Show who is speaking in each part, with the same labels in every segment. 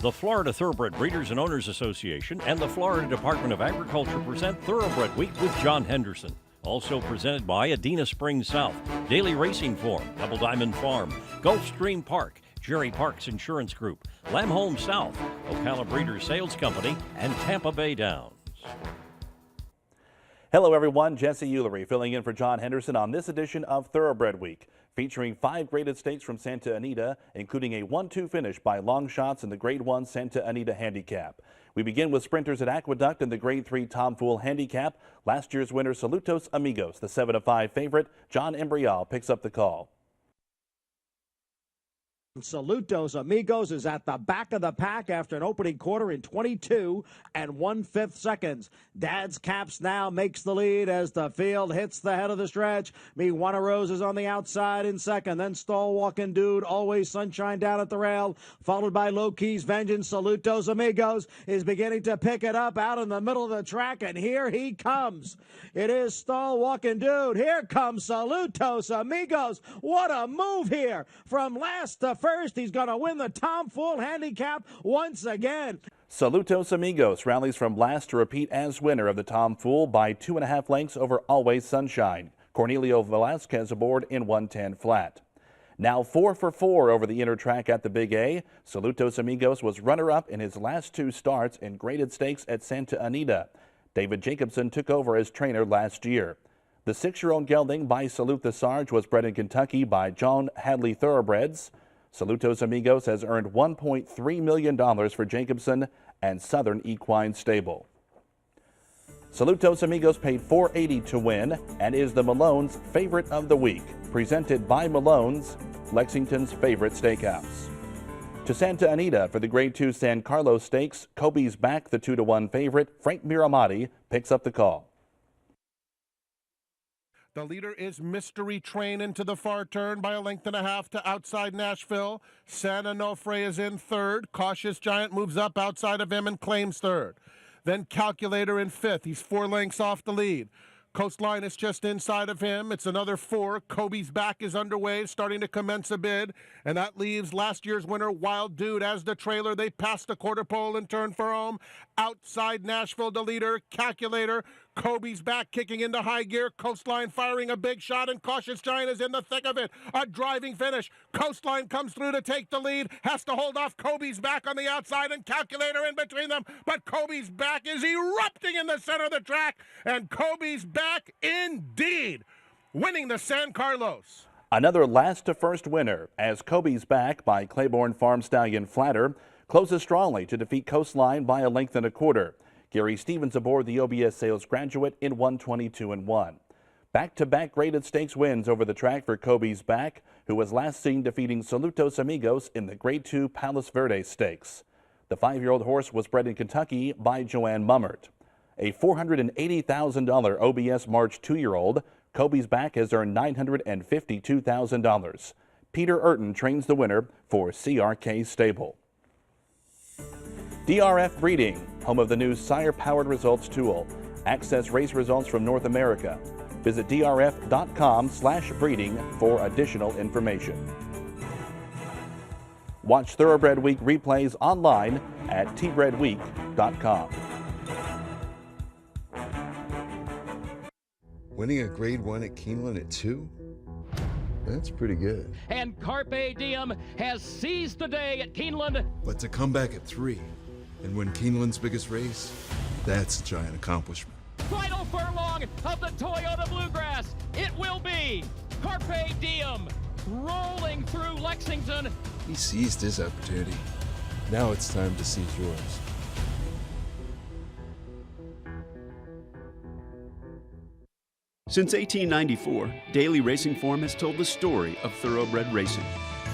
Speaker 1: The Florida Thoroughbred Breeders and Owners Association and the Florida Department of Agriculture present Thoroughbred Week with John Henderson. Also presented by Adena Springs South, Daily Racing Form, Double Diamond Farm, Gulfstream Park, Jerry Parks Insurance Group, Lamb South, Ocala Breeders Sales Company, and Tampa Bay Downs.
Speaker 2: Hello everyone, Jesse Eulery filling in for John Henderson on this edition of Thoroughbred Week, featuring 5 graded stakes from Santa Anita, including a 1-2 finish by long shots in the Grade 1 Santa Anita Handicap. We begin with sprinters at Aqueduct in the Grade 3 Tom Fool Handicap. Last year's winner, Salutos Amigos, the 7-5 favorite. John Embrial picks up the call.
Speaker 3: Salutos Amigos is at the back of the pack after an opening quarter in 22 1/5 seconds. Dad's Caps now makes the lead as the field hits the head of the stretch. Me Wanna Rose is on the outside in second. Then Stall Walking Dude, Always Sunshine down at the rail, followed by Low Keys Vengeance. Salutos Amigos is beginning to pick it up out in the middle of the track, and here he comes. It is Stall Walking Dude. Here comes Salutos Amigos. What a move here from last to first. He's going to win the Tom Fool Handicap once again.
Speaker 2: Salutos Amigos rallies from last to repeat as winner of the Tom Fool by 2.5 lengths over Always Sunshine. Cornelio Velasquez aboard in 110 flat. Now 4 for 4 over the inner track at the Big A. Salutos Amigos was runner-up in his last 2 starts in graded stakes at Santa Anita. David Jacobson took over as trainer last year. The 6-year-old gelding by Salute the Sarge was bred in Kentucky by John Hadley Thoroughbreds. Salutos Amigos has earned $1.3 million for Jacobson and Southern Equine Stable. Salutos Amigos paid $480 to win and is the Malone's favorite of the week, presented by Malone's, Lexington's favorite steakhouse. To Santa Anita for the Grade 2 San Carlos Stakes, Kobe's back, the 2-1 favorite. Frank Miramati picks up the call.
Speaker 4: The leader is Mystery Train into the far turn by 1.5 lengths to outside Nashville. San Onofre is in third. Cautious Giant moves up outside of him and claims third. Then Calculator in fifth. He's 4 lengths off the lead. Coastline is just inside of him. It's another 4. Kobe's back is underway, starting to commence a bid. And that leaves last year's winner, Wild Dude, as the trailer. They pass the quarter pole and turn for home. Outside Nashville, the leader, Calculator. Kobe's back kicking into high gear. Coastline firing a big shot, and Cautious Giant is in the thick of it. A driving finish. Coastline comes through to take the lead. Has to hold off Kobe's back on the outside, and Calculator in between them. But Kobe's back is erupting in the center of the track. And Kobe's back indeed, winning the San Carlos.
Speaker 2: Another last to first winner as Kobe's back by Claiborne Farm Stallion Flatter closes strongly to defeat Coastline by 1.25 lengths. Gary Stevens aboard the OBS Sales Graduate in 122-1. Back-to-back graded stakes wins over the track for Kobe's back, who was last seen defeating Salutos Amigos in the Grade 2 Palos Verdes Stakes. The 5-year-old horse was bred in Kentucky by Joanne Mummert. A $480,000 OBS March 2-year-old, Kobe's back has earned $952,000. Peter Urton trains the winner for CRK Stable. DRF Breeding, home of the new Sire-powered results tool. Access race results from North America. Visit drf.com/breeding for additional information. Watch Thoroughbred Week replays online at tbredweek.com.
Speaker 5: Winning a Grade 1 at Keeneland at 2? That's pretty good.
Speaker 6: And Carpe Diem has seized the day at Keeneland.
Speaker 5: But to come back at 3 and win Keeneland's biggest race, that's a giant accomplishment.
Speaker 6: Final furlong of the Toyota Bluegrass. It will be Carpe Diem rolling through Lexington.
Speaker 5: He seized his opportunity. Now it's time to seize yours.
Speaker 7: Since 1894, Daily Racing Form has told the story of thoroughbred racing.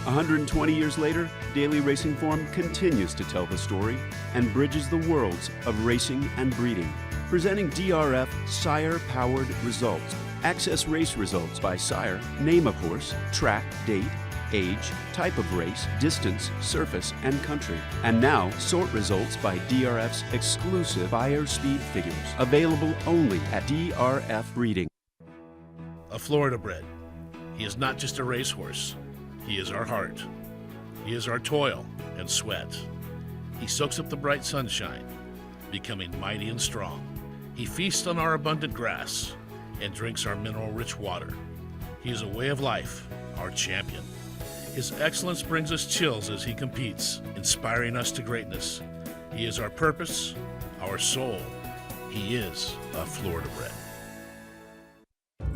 Speaker 7: 120 years later, Daily Racing Form continues to tell the story and bridges the worlds of racing and breeding. Presenting DRF Sire-powered results. Access race results by Sire, name of horse, track, date, age, type of race, distance, surface, and country. And now, sort results by DRF's exclusive buyer speed figures. Available only at DRF Breeding.
Speaker 8: A Florida bred. He is not just a racehorse. He is our heart. He is our toil and sweat. He soaks up the bright sunshine, becoming mighty and strong. He feasts on our abundant grass and drinks our mineral-rich water. He is a way of life, our champion. His excellence brings us chills as he competes, inspiring us to greatness. He is our purpose, our soul. He is a Florida bred.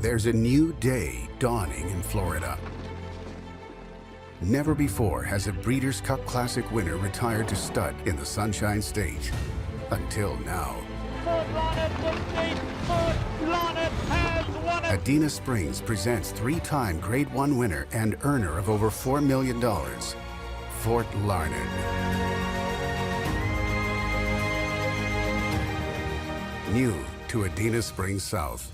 Speaker 9: There's a new day dawning in Florida. Never before has a Breeders' Cup Classic winner retired to stud in the Sunshine Stage. Until now. Adena Springs presents three-time Grade 1 winner and earner of over $4 million, Fort Larned. New to Adena Springs South.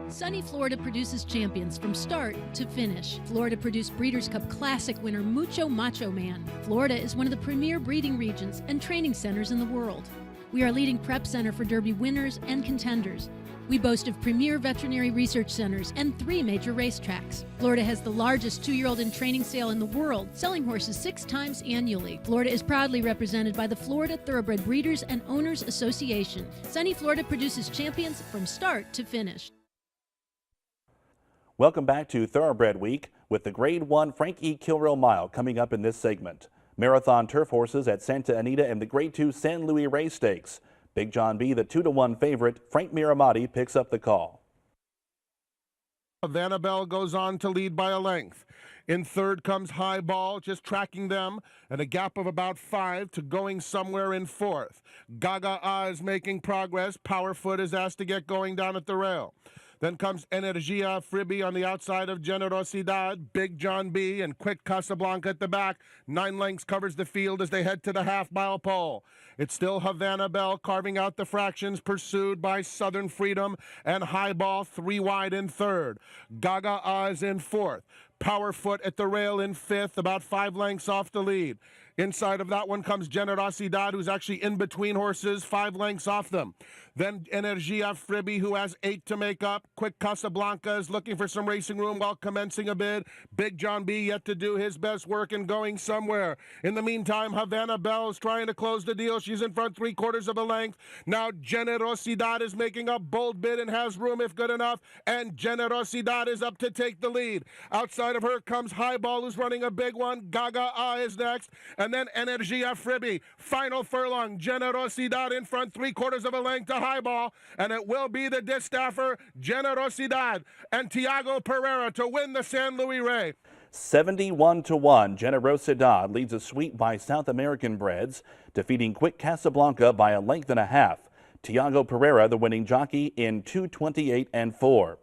Speaker 10: Sunny Florida produces champions from start to finish. Florida produced Breeders' Cup Classic winner Mucho Macho Man. Florida is one of the premier breeding regions and training centers in the world. We are a leading prep center for Derby winners and contenders. We boast of premier veterinary research centers and 3 major racetracks. Florida has the largest 2-year-old in training sale in the world, selling horses 6 times annually. Florida is proudly represented by the Florida Thoroughbred Breeders and Owners Association. Sunny Florida produces champions from start to finish.
Speaker 2: Welcome back to Thoroughbred Week with the Grade 1 Frank E. Kilrow Mile coming up in this segment. Marathon turf horses at Santa Anita and the Grade 2 San Luis Race Stakes. Big John B., the 2-1 favorite, Frank Miramati, picks up the call.
Speaker 4: Vanabelle goes on to lead by a length. In third comes High Ball, just tracking them, and a gap of about 5 to going somewhere in fourth. Gaga is making progress. Powerfoot is asked to get going down at the rail. Then comes Energia Fribby on the outside of Generosidad, Big John B, and Quick Casablanca at the back. 9 lengths covers the field as they head to the half-mile pole. It's still Havana Bell carving out the fractions, pursued by Southern Freedom and High Ball 3 wide in third. Gaga is in fourth. Powerfoot at the rail in fifth, about 5 lengths off the lead. Inside of that one comes Generosidad, who's actually in between horses, 5 lengths off them. Then Energia Fribby, who has 8 to make up. Quick Casablanca is looking for some racing room while commencing a bid. Big John B yet to do his best work and going somewhere. In the meantime, Havana Bell is trying to close the deal. She's in front 3/4 of a length. Now Generosidad is making a bold bid and has room if good enough. And Generosidad is up to take the lead. Outside of her comes High Ball, who's running a big one. Gaga is next. And then Energia Fribby. Final furlong. Generosidad in front 3/4 of a length to High Ball. And it will be the distafer Generosidad and Tiago Pereira to win the San Luis Rey.
Speaker 2: 71-1, Generosidad leads a sweep by South American breds, defeating Quick Casablanca by a length and a half. Tiago Pereira, the winning jockey, in 2:28-4.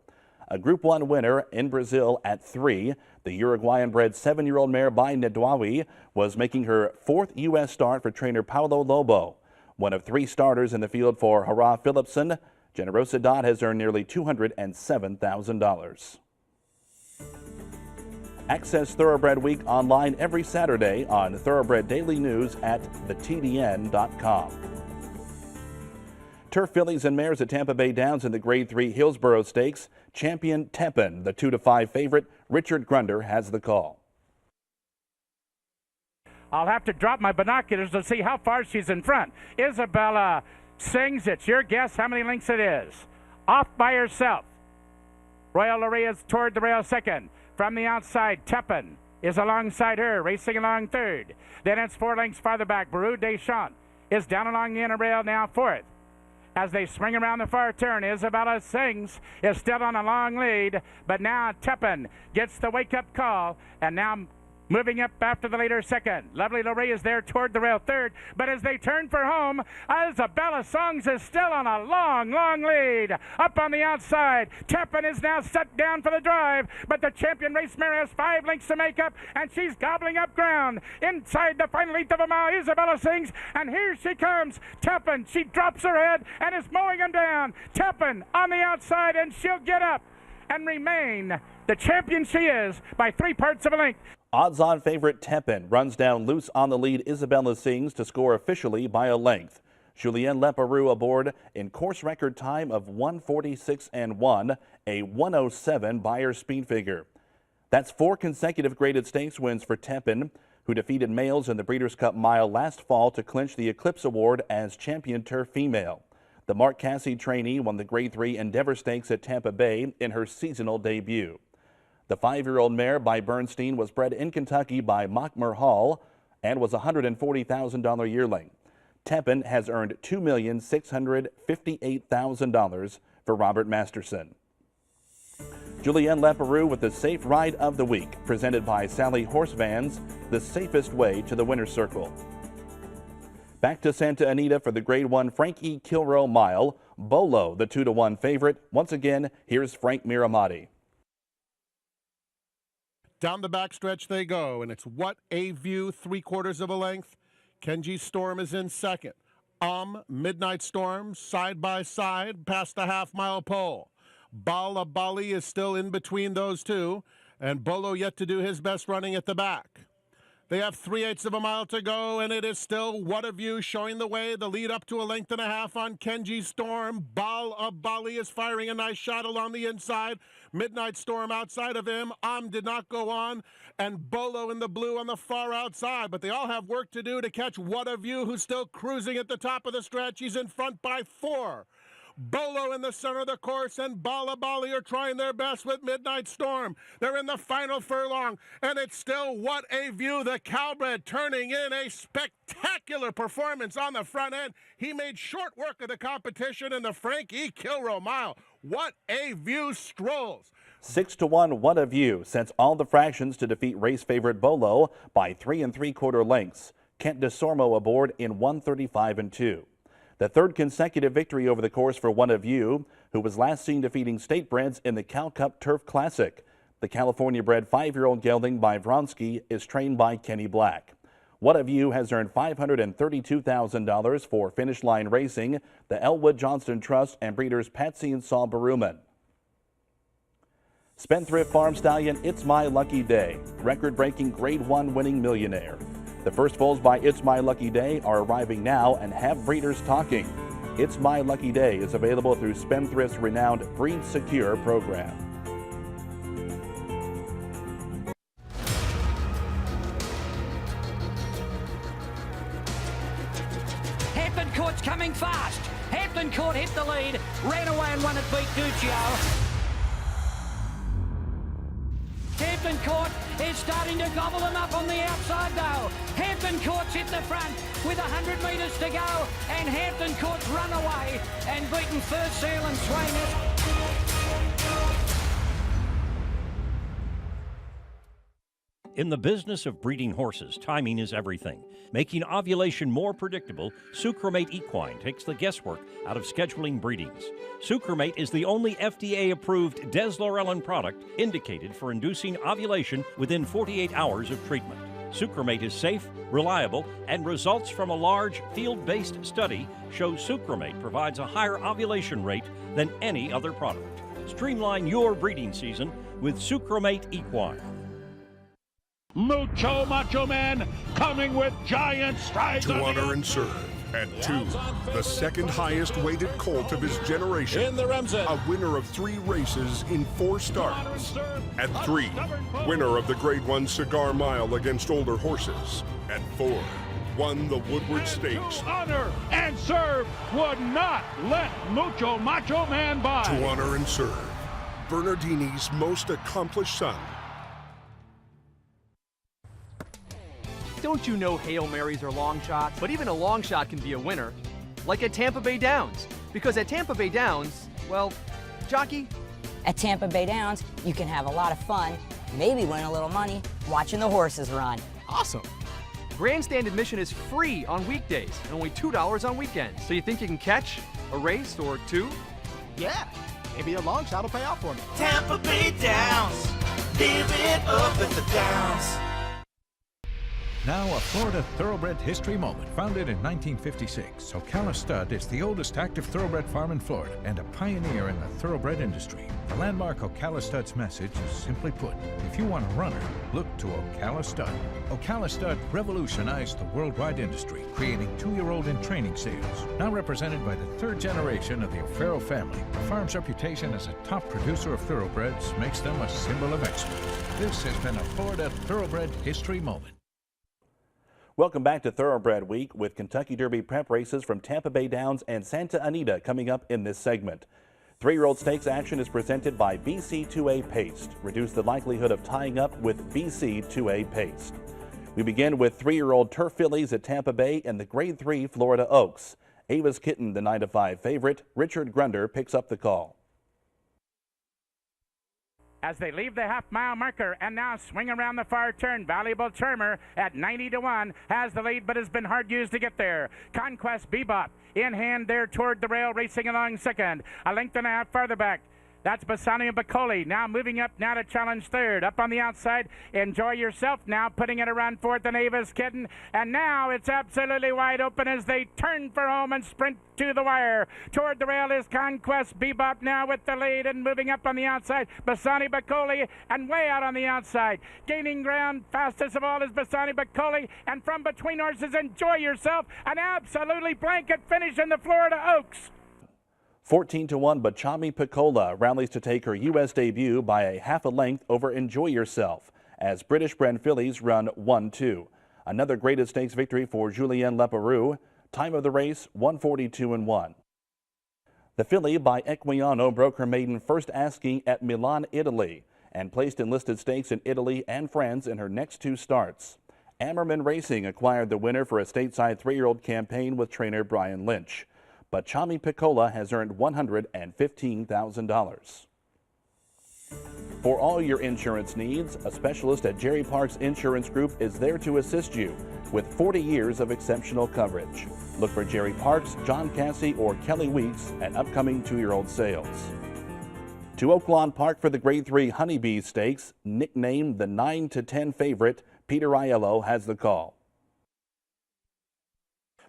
Speaker 2: A Group 1 winner in Brazil at 3. The Uruguayan-bred 7-year-old mare by Nedwawi was making her 4th U.S. start for trainer Paulo Lobo. One of 3 starters in the field for Hurrah Phillipson, Generosidad has earned nearly $207,000. Access Thoroughbred Week online every Saturday on Thoroughbred Daily News at thetdn.com. Turf fillies and mares at Tampa Bay Downs in the Grade 3 Hillsborough Stakes. Champion Tepin, the 2-5 favorite, Richard Grunder has the call.
Speaker 11: I'll have to drop my binoculars to see how far she's in front. Isabella Sings, it's your guess how many lengths it is. Off by herself. Royal Luria is toward the rail second. From the outside, Tepin is alongside her, racing along third. Then it's 4 lengths farther back. Baru Deschamps is down along the inner rail now fourth. As they swing around the far turn, Isabella Sings is still on a long lead, but now Tepin gets the wake-up call, and now moving up after the leader second. Lovely Loree is there toward the rail third, but as they turn for home, Isabella Songs is still on a long, long lead. Up on the outside, Tepin is now set down for the drive, but the champion race mare has 5 lengths to make up, and she's gobbling up ground. Inside the final 1/8 of a mile, Isabella Sings, and here she comes. Tepin, she drops her head and is mowing him down. Tepin on the outside, and she'll get up and remain the champion she is by 3 parts of a length.
Speaker 2: Odds-on favorite Tepin runs down loose on the lead Isabella Sings to score officially by a length. Julien Leparoux aboard in course record time of 1:46-1, a 1:07 Beyer speed figure. That's 4 consecutive graded stakes wins for Tepin, who defeated males in the Breeders' Cup Mile last fall to clinch the Eclipse Award as Champion Turf Female. The Mark Cassie trainee won the Grade 3 Endeavor Stakes at Tampa Bay in her seasonal debut. The 5-year-old mare by Bernstein was bred in Kentucky by Mockmer Hall and was a $140,000 yearling. Tepin has earned $2,658,000 for Robert Masterson. Julienne Leperoux with the Safe Ride of the Week, presented by Sally Horse Vans, the safest way to the winner's circle. Back to Santa Anita for the Grade 1 Frank E. Kilroe Mile. Bolo, the 2-to-1 favorite. Once again, here's Frank Miramati.
Speaker 4: Down the backstretch they go, and it's What a View, 3/4 of a length. Kenji Storm is in second. Midnight Storm, side by side, past the half-mile pole. Bala Bali is still in between those two, and Bolo yet to do his best running at the back. They have 3/8 of a mile to go, and it is still What a View showing the way. The lead up to 1.5 lengths on Kenji Storm. Bali is firing a nice shot along the inside. Midnight Storm outside of him. Did not go on, and Bolo in the blue on the far outside. But they all have work to do to catch What a View, who's still cruising at the top of the stretch. He's in front by 4. Bolo in the center of the course, and Bala Bali are trying their best with Midnight Storm. They're in the final furlong, and it's still What a View, the Thoroughbred, turning in a spectacular performance on the front end. He made short work of the competition in the Frank E. Kilroe Mile. What a View strolls.
Speaker 2: 6-to-1 What a View sets all the fractions to defeat race favorite Bolo by 3 3/4 lengths. Kent DeSormo aboard in 1:35 2. The third consecutive victory over the course for What a View, who was last seen defeating statebreds in the Cal Cup Turf Classic. The California-bred 5-year-old gelding by Vronsky is trained by Kenny Black. What a View has earned $532,000 for Finish Line Racing, the Elwood Johnston Trust, and breeders Patsy and Saul Baruman. Spendthrift Farm Stallion It's My Lucky Day, record-breaking Grade 1 winning millionaire. The first foals by It's My Lucky Day are arriving now and have breeders talking. It's My Lucky Day is available through Spendthrift's renowned Breed Secure program.
Speaker 12: Hampton Court's coming fast. Hampton Court hit the lead, ran away and won it, beat Duccio. Hampton Court is starting to gobble them up on the outside though. Hampton Court's hit the front with 100 metres to go, and Hampton Court's run away and beaten First Seal and Swainers.
Speaker 1: In the business of breeding horses, timing is everything. Making ovulation more predictable, Sucromate Equine takes the guesswork out of scheduling breedings. Sucromate is the only FDA-approved deslorelin product indicated for inducing ovulation within 48 hours of treatment. Sucromate is safe, reliable, and results from a large field-based study show Sucromate provides a higher ovulation rate than any other product. Streamline your breeding season with Sucromate Equine.
Speaker 13: Mucho Macho Man coming with giant strides.
Speaker 14: To honor and serve. At 2, the second highest weighted colt of his generation.
Speaker 13: In the Remsen.
Speaker 14: A winner of 3 races in 4 starts. At 3, winner of the Grade 1 Cigar Mile against older horses. At 4, won the Woodward Stakes.
Speaker 13: Honor and serve would not let Mucho Macho Man by.
Speaker 14: To honor and serve. Bernardini's most accomplished son.
Speaker 15: Don't you know Hail Marys are long shots? But even a long shot can be a winner. Like at Tampa Bay Downs. Because at Tampa Bay Downs, well, jockey?
Speaker 16: At Tampa Bay Downs, you can have a lot of fun, maybe win a little money, watching the horses run.
Speaker 15: Awesome. Grandstand admission is free on weekdays and only $2 on weekends. So you think you can catch a race or 2?
Speaker 17: Yeah, maybe a long shot will pay off for me.
Speaker 18: Tampa Bay Downs, live it up at the Downs.
Speaker 19: Now a Florida Thoroughbred history moment. Founded in 1956, Ocala Stud is the oldest active thoroughbred farm in Florida and a pioneer in the thoroughbred industry. The landmark Ocala Stud's message is simply put, if you want a runner, look to Ocala Stud. Ocala Stud revolutionized the worldwide industry, creating 2-year-old in training sales. Now represented by the 3rd generation of the O'Farrell family, the farm's reputation as a top producer of thoroughbreds makes them a symbol of excellence. This has been a Florida Thoroughbred history moment.
Speaker 2: Welcome back to Thoroughbred Week with Kentucky Derby prep races from Tampa Bay Downs and Santa Anita coming up in this segment. 3-year-old stakes action is presented by BC2A Paste. Reduce the likelihood of tying up with BC2A Paste. We begin with 3-year-old turf fillies at Tampa Bay and the Grade 3 Florida Oaks. Ava's Kitten, the 9-5 favorite. Richard Grunder picks up the call.
Speaker 11: As they leave the half-mile marker and now swing around the far turn, Valuable Charmer at 90-1 has the lead but has been hard used to get there. Conquest Bebop in hand there toward the rail, racing along second. A length and a half farther back. That's Bassani and Bacoli now moving up now to challenge third. Up on the outside, Enjoy Yourself now putting it around fourth and Ava's Kitten. And now it's absolutely wide open as they turn for home and sprint to the wire. Toward the rail is Conquest Bebop now with the lead and moving up on the outside. Bassani Bacoli and way out on the outside. Gaining ground fastest of all is Bassani Bacoli. And from between horses, Enjoy Yourself. An absolutely blanket finish in the Florida Oaks.
Speaker 2: 14-1, Bachami Piccola rallies to take her U.S. debut by a half a length over Enjoy Yourself as British bred fillies run 1-2. Another graded stakes victory for Julien Leparoux. Time of the race, 142-1. The filly by Equiano broke her maiden first asking at Milan, Italy, and placed in listed stakes in Italy and France in her next 2 starts. Ammerman Racing acquired the winner for a stateside 3-year-old campaign with trainer Brian Lynch. But Chami Piccola has earned $115,000. For all your insurance needs, a specialist at Jerry Parks Insurance Group is there to assist you with 40 years of exceptional coverage. Look for Jerry Parks, John Cassie, or Kelly Weeks at upcoming 2-year-old sales. To Oaklawn Park for the Grade 3 Honeybee Stakes, nicknamed the 9-10 favorite, Peter Aiello has the call.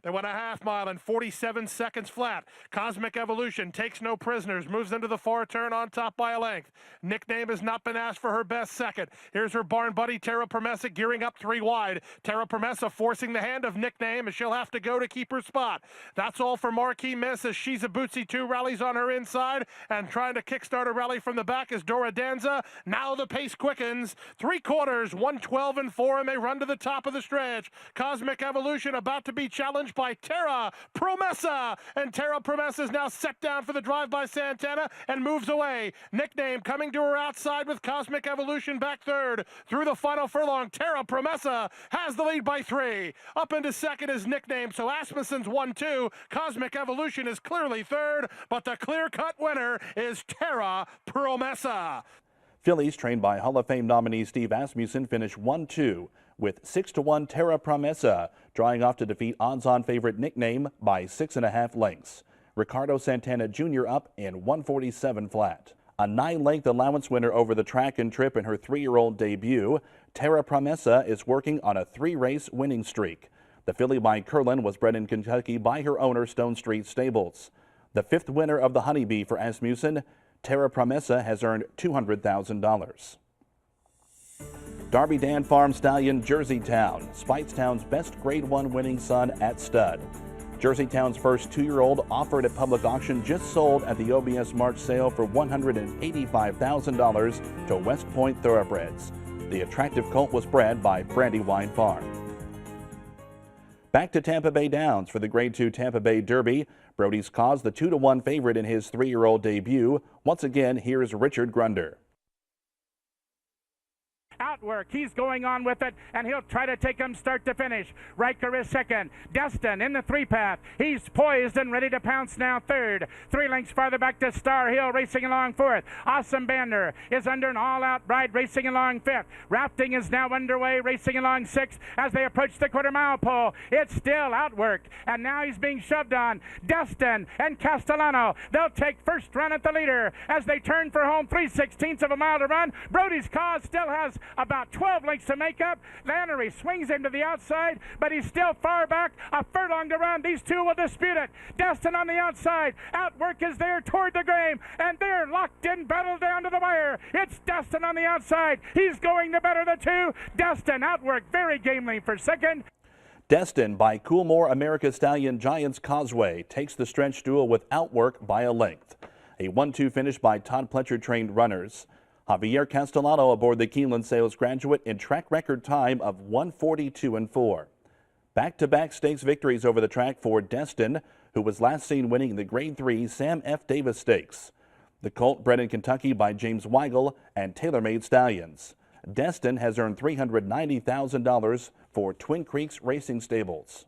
Speaker 4: They went a half mile in 47 seconds flat. Cosmic Evolution takes no prisoners, moves into the far turn on top by a length. Nickname has not been asked for her best second. Here's her barn buddy, Terra Promessa, gearing up 3 wide. Terra Promessa forcing the hand of Nickname as she'll have to go to keep her spot. That's all for Marquis Miss as She's a Bootsy 2 rallies on her inside, and trying to kickstart a rally from the back is Dora Danza. Now the pace quickens. 3/4, 112-4, and they run to the top of the stretch. Cosmic Evolution about to be challenged by Terra Promessa, and Terra Promessa is now set down for the drive by Santana and moves away. Nickname coming to her outside with Cosmic Evolution back third. Through the final furlong, Terra Promessa has the lead by 3. Up into second is Nickname, so Asmussen's 1-2. Cosmic Evolution is clearly third, but the clear-cut winner is Terra Promessa.
Speaker 2: Fillies trained by Hall of Fame nominee Steve Asmussen finish 1-2 with 6-1 Terra Promessa drawing off to defeat odds-on favorite Nickname by 6.5 lengths. Ricardo Santana Jr. up in 147 flat. A 9-length allowance winner over the track and trip in her 3-year-old debut, Terra Promessa is working on a 3-race winning streak. The filly by Curlin was bred in Kentucky by her owner Stone Street Stables. The 5th winner of the Honeybee for Asmussen, Terra Promessa has earned $200,000. Darby Dan Farm Stallion Jerseytown, Spitestown's best Grade 1 winning son at stud. Jerseytown's first 2-year-old offered at public auction just sold at the OBS March sale for $185,000 to West Point Thoroughbreds. The attractive colt was bred by Brandywine Farm. Back to Tampa Bay Downs for the Grade 2 Tampa Bay Derby. Brody's Cause, the 2-1 favorite in his 3-year-old debut. Once again, here's Richard Grunder.
Speaker 11: Outwork, he's going on with it, and he'll try to take him start to finish. Riker is second. Destin in the 3-path. He's poised and ready to pounce now third. 3 lengths farther back to Star Hill racing along fourth. Awesome Bander is under an all-out ride racing along fifth. Rafting is now underway racing along sixth as they approach the quarter-mile pole. It's still Outwork, and now he's being shoved on. Destin and Castellano, they'll take first run at the leader as they turn for home. 3/16 of a mile to run. Brody's Cause still has about 12 lengths to make up. Lannery swings him to the outside, but he's still far back. A furlong to run. These two will dispute it. Destin on the outside. Outwork is there toward the grave, and they're locked in battle down to the wire. It's Destin on the outside. He's going to better the 2. Destin, Outwork, very gamely for second.
Speaker 2: Destin by Coolmore America Stallion Giants Causeway takes the stretch duel with Outwork by a length. A 1-2 finish by Todd Pletcher trained runners. Javier Castellano aboard the Keeneland Sales Graduate in track record time of 142-4. Back-to-back stakes victories over the track for Destin, who was last seen winning the Grade 3 Sam F. Davis Stakes. The colt bred in Kentucky by James Weigel and TaylorMade Stallions. Destin has earned $390,000 for Twin Creeks Racing Stables.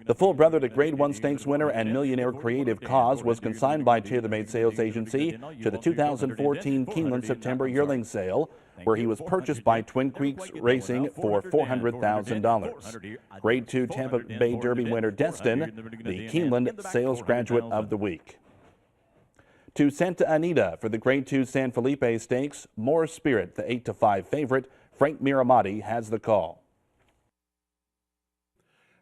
Speaker 2: The full brother to Grade 1 Stakes winner and millionaire Creative Cause was consigned by TaylorMade Sales Agency to the 2014 Keeneland September yearling sale, where he was purchased by Twin Creeks Racing for $400,000. Grade 2 Tampa Bay Derby winner Destin, the Keeneland Sales Graduate of the Week. To Santa Anita for the Grade 2 San Felipe Stakes, More Spirit, the 8-5 favorite. Frank Miramati has the call.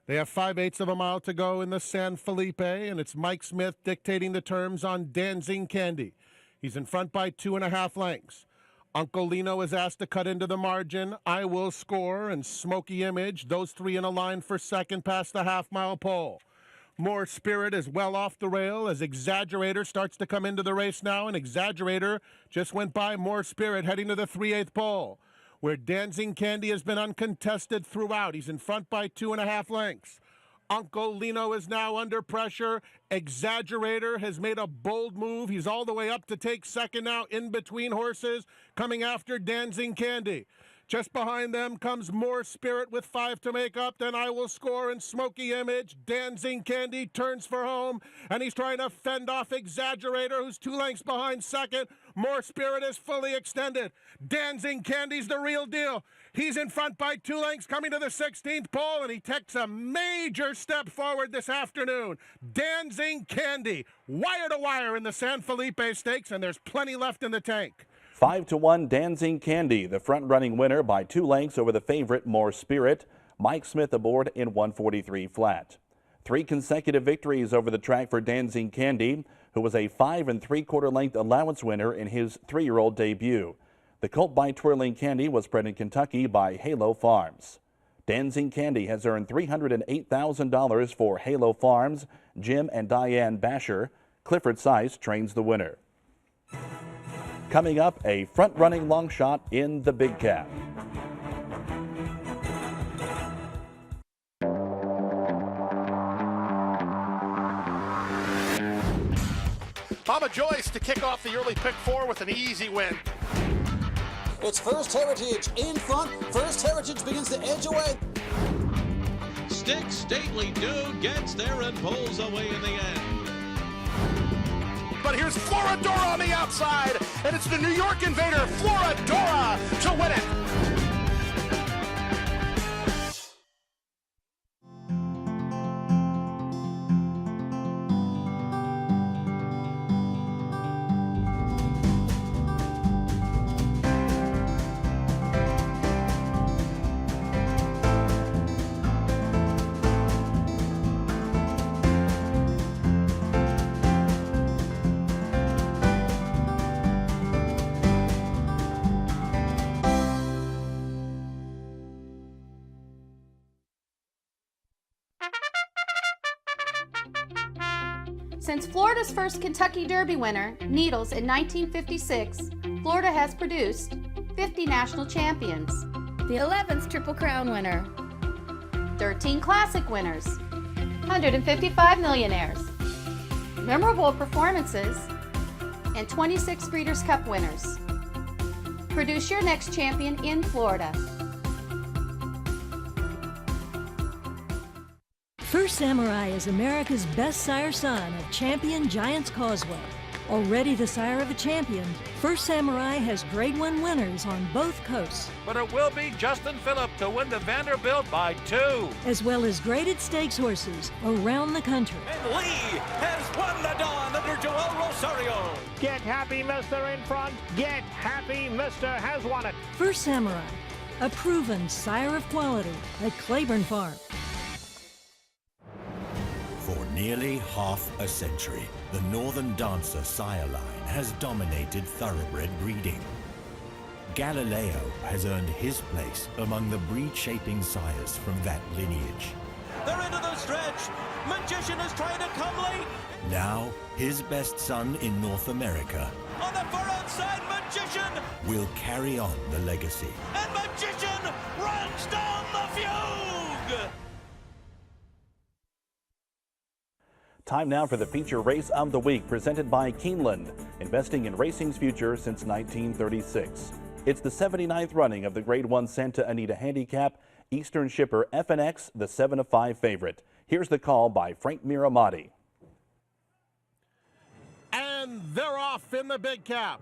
Speaker 4: They have 5/8 of a mile to go in the San Felipe, and it's Mike Smith dictating the terms on Dancing Candy. He's in front by 2.5 lengths. Uncle Lino is asked to cut into the margin. I Will Score and Smoky Image, those three in a line for second past the half-mile pole. More Spirit is well off the rail as Exaggerator starts to come into the race now, and Exaggerator just went by More Spirit heading to the 3/8 pole, where Dancing Candy has been uncontested throughout. He's in front by 2.5 lengths. Uncle Lino is now under pressure. Exaggerator has made a bold move. He's all the way up to take second now in between horses, coming after Dancing Candy. Just behind them comes More Spirit with 5 to make up. Then I Will Score and Smoky Image. Dancing Candy turns for home, and he's trying to fend off Exaggerator, who's 2 lengths behind second. More Spirit is fully extended. Dancing Candy's the real deal. He's in front by 2 lengths coming to the 16th pole, and he takes a major step forward this afternoon. Dancing Candy, wire to wire in the San Felipe Stakes, and there's plenty left in the tank.
Speaker 2: 5-1 Dancing Candy, the front-running winner by 2 lengths over the favorite More Spirit. Mike Smith aboard in 143 flat. 3 consecutive victories over the track for Dancing Candy, who was a 5 3/4 length allowance winner in his 3-year-old debut. The colt by Twirling Candy was bred in Kentucky by Halo Farms. Dancing Candy has earned $308,000 for Halo Farms. Jim and Diane Basher. Clifford Sice trains the winner. Coming up, a front-running long shot in the Big Cap.
Speaker 17: Mama Joyce to kick off the early pick 4 with an easy win.
Speaker 20: It's First Heritage in front. First Heritage begins to edge away.
Speaker 21: Stick Stately Dude gets there and pulls away in the end.
Speaker 17: But here's Floradora on the outside, and it's the New York Invader, Floradora, to win it.
Speaker 22: Since Florida's first Kentucky Derby winner, Needles, in 1956, Florida has produced 50 national champions, the 11th Triple Crown winner, 13 Classic winners, 155 millionaires, memorable performances, and 26 Breeders' Cup winners. Produce your next champion in Florida.
Speaker 23: First Samurai is America's best sire son of champion Giants Causeway. Already the sire of a champion, First Samurai has Grade 1 winners on both coasts,
Speaker 24: But it will be Justin Phillip to win the Vanderbilt by 2.
Speaker 23: as well as graded stakes horses around the country.
Speaker 21: And Lee has won the Dawn under Joel Rosario.
Speaker 25: Get Happy Mister in front. Get Happy Mister has won it.
Speaker 23: First Samurai, a proven sire of quality at Claiborne Farm.
Speaker 26: For nearly half a century, the Northern Dancer sire line has dominated thoroughbred breeding. Galileo has earned his place among the breed-shaping sires from that lineage.
Speaker 21: They're into the stretch. Magician is trying to come late.
Speaker 26: Now, his best son in North America
Speaker 21: On the far outside, Magician.
Speaker 26: will carry on the legacy.
Speaker 21: And Magician runs down the fugue.
Speaker 2: Time now for the feature race of the week, presented by Keeneland, investing in racing's future since 1936. It's the 79th running of the Grade 1 Santa Anita Handicap. Eastern Shipper FNX, the 7-5 favorite. Here's the call by Frank Miramati.
Speaker 4: And they're off in the big cap.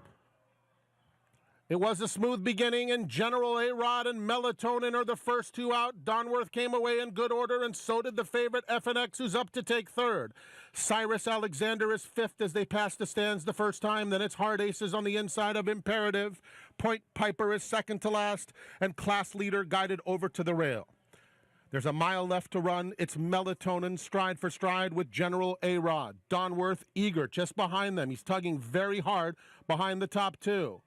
Speaker 4: It was a smooth beginning, and General A-Rod and Melatonin are the first two out. Donworth came away in good order, and so did the favorite FNX, who's up to take third. Cyrus Alexander is fifth as they pass the stands the first time. Then it's Hard Aces on the inside of Imperative. Point Piper is second to last, and Class Leader guided over to the rail. There's a mile left to run. It's Melatonin stride for stride with General A-Rod. Donworth eager just behind them. He's tugging very hard behind the top two.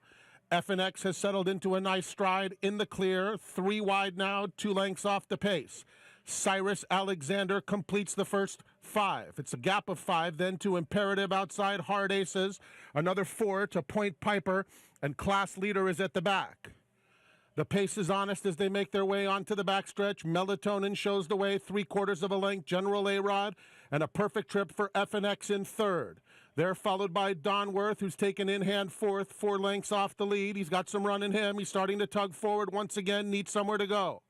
Speaker 4: FNX has settled into a nice stride in the clear. 3 wide now, 2 lengths off the pace. Cyrus Alexander completes the first 5. It's a gap of 5 then to Imperative outside Hard Aces. Another 4 to Point Piper, and Class Leader is at the back. The pace is honest as they make their way onto the backstretch. Melatonin shows the way, 3/4 of a length. General A-Rod, and a perfect trip for FNX in third. They're followed by Donworth, who's taken in hand fourth, 4 lengths off the lead. He's got some run in him. He's starting to tug forward once again, needs somewhere to go.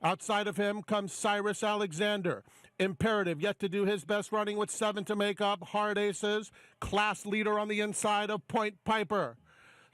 Speaker 4: Outside of him comes Cyrus Alexander. Imperative yet to do his best, running with 7 to make up. Hard Aces, Class Leader on the inside of Point Piper.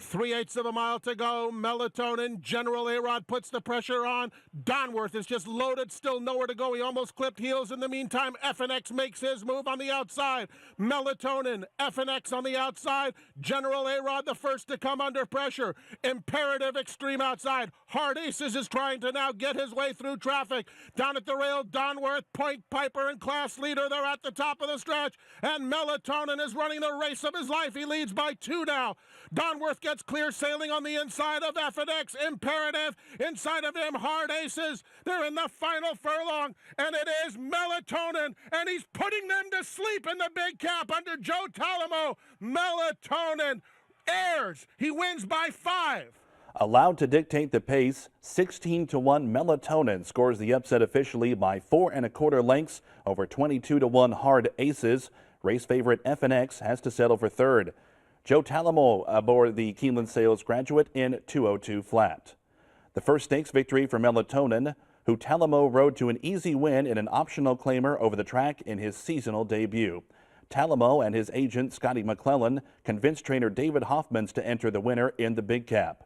Speaker 4: 3/8 of a mile to go. Melatonin. General A-Rod puts the pressure on. Donworth is just loaded, still nowhere to go. He almost clipped heels. In the meantime, FNX makes his move on the outside. Melatonin, FNX on the outside. General A-Rod the first to come under pressure. Imperative extreme outside. Hard Aces is trying to now get his way through traffic. Down at the rail, Donworth, Point Piper, and Class Leader. They're at the top of the stretch. And Melatonin is running the race of his life. He leads by 2 now. Donworth gets clear sailing on the inside of FNX. Imperative inside of him. Hard Aces. They're in the final furlong, and it is Melatonin, and he's putting them to sleep in the big cap under Joe Talamo. Melatonin airs. He wins by 5.
Speaker 2: Allowed to dictate the pace, 16-1 Melatonin scores the upset officially by 4 1/4 lengths over 22-1 Hard Aces. Race favorite FNX has to settle for third. Joe Talamo aboard the Keeneland Sales Graduate in 202 flat. The first stakes victory for Melatonin, who Talamo rode to an easy win in an optional claimer over the track in his seasonal debut. Talamo and his agent Scotty McClellan convinced trainer David Hoffmans to enter the winner in the big cap.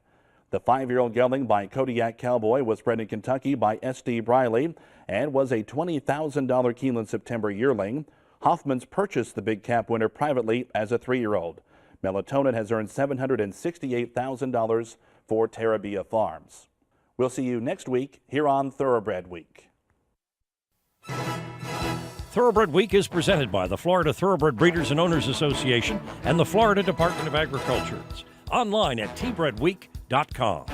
Speaker 2: The 5-year-old gelding by Kodiak Cowboy was bred in Kentucky by S.D. Briley and was a $20,000 Keeneland September yearling. Hoffmans purchased the big cap winner privately as a 3-year-old. Melatonin has earned $768,000 for Terabia Farms. We'll see you next week here on Thoroughbred Week.
Speaker 1: Thoroughbred Week is presented by the Florida Thoroughbred Breeders and Owners Association and the Florida Department of Agriculture. Online at tbredweek.com.